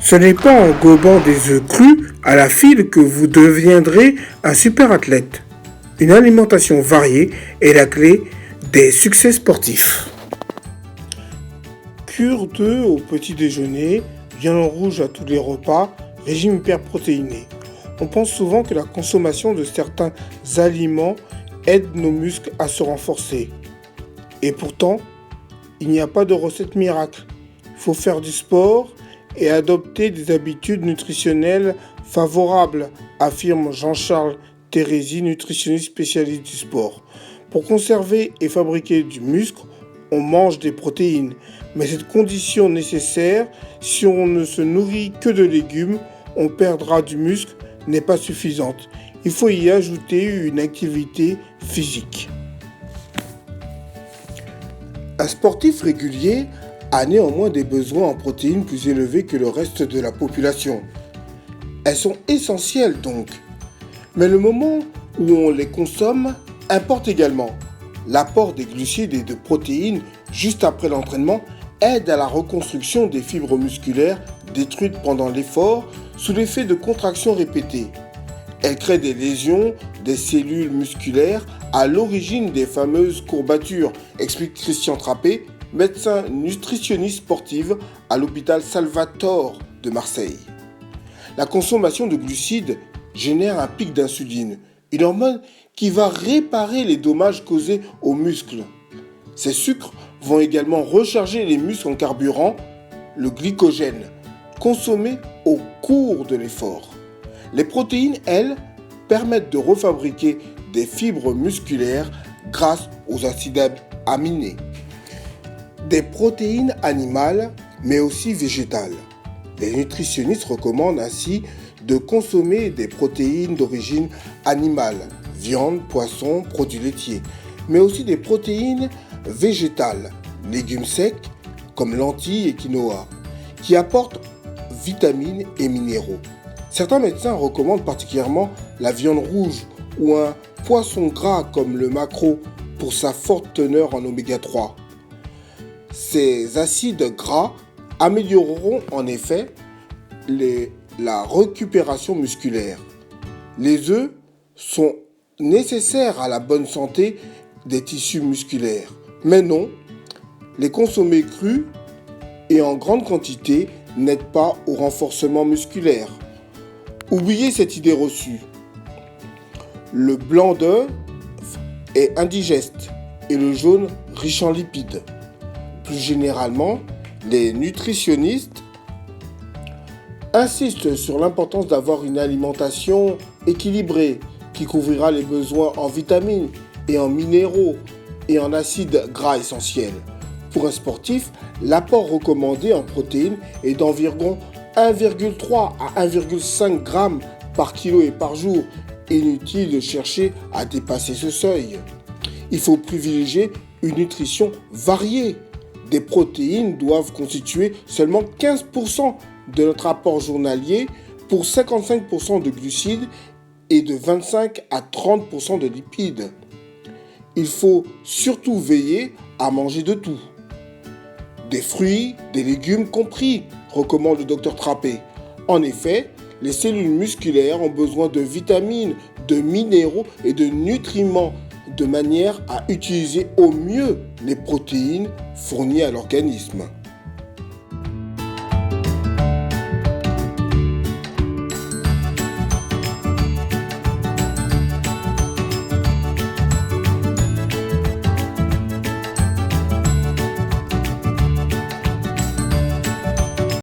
Ce n'est pas en gobant des œufs crus à la file que vous deviendrez un super athlète. Une alimentation variée est la clé des succès sportifs. Cure d'œufs au petit déjeuner, viande rouge à tous les repas, régime hyperprotéiné. On pense souvent que la consommation de certains aliments aide nos muscles à se renforcer. Et pourtant, il n'y a pas de recette miracle. Il faut faire du sport et adopter des habitudes nutritionnelles favorables, affirme Jean-Charles Térési, nutritionniste spécialiste du sport. Pour conserver et fabriquer du muscle, on mange des protéines, mais cette condition nécessaire, si on ne se nourrit que de légumes, on perdra du muscle, n'est pas suffisante. Il faut y ajouter une activité physique. Un sportif régulier a néanmoins des besoins en protéines plus élevés que le reste de la population. Elles sont essentielles donc, mais le moment où on les consomme importe également. L'apport des glucides et de protéines juste après l'entraînement aide à la reconstruction des fibres musculaires détruites pendant l'effort sous l'effet de contractions répétées. Elle crée des lésions des cellules musculaires à l'origine des fameuses courbatures, explique Christian Trappé, médecin nutritionniste sportive à l'hôpital Salvatore de Marseille. La consommation de glucides génère un pic d'insuline, une hormone qui va réparer les dommages causés aux muscles. Ces sucres vont également recharger les muscles en carburant, le glycogène, consommé au cours de l'effort. Les protéines, elles, permettent de refabriquer des fibres musculaires grâce aux acides aminés. Des protéines animales, mais aussi végétales. Les nutritionnistes recommandent ainsi de consommer des protéines d'origine animale, viande, poisson, produits laitiers, mais aussi des protéines végétales, légumes secs comme lentilles et quinoa, qui apportent vitamines et minéraux. Certains médecins recommandent particulièrement la viande rouge ou un poisson gras comme le maquereau pour sa forte teneur en oméga 3. Ces acides gras amélioreront en effet la récupération musculaire. Les œufs sont nécessaires à la bonne santé des tissus musculaires. Mais non, les consommer crus et en grande quantité n'aident pas au renforcement musculaire. Oubliez cette idée reçue. Le blanc d'œuf est indigeste et le jaune riche en lipides. Plus généralement, les nutritionnistes insistent sur l'importance d'avoir une alimentation équilibrée qui couvrira les besoins en vitamines et en minéraux et en acides gras essentiels. Pour un sportif, l'apport recommandé en protéines est d'environ 1,3 à 1,5 g par kilo et par jour. Inutile de chercher à dépasser ce seuil. Il faut privilégier une nutrition variée. Des protéines doivent constituer seulement 15% de notre apport journalier pour 55% de glucides et de 25 à 30% de lipides. Il faut surtout veiller à manger de tout. Des fruits, des légumes compris, recommande le docteur Trappé. En effet, les cellules musculaires ont besoin de vitamines, de minéraux et de nutriments de manière à utiliser au mieux les protéines fournies à l'organisme.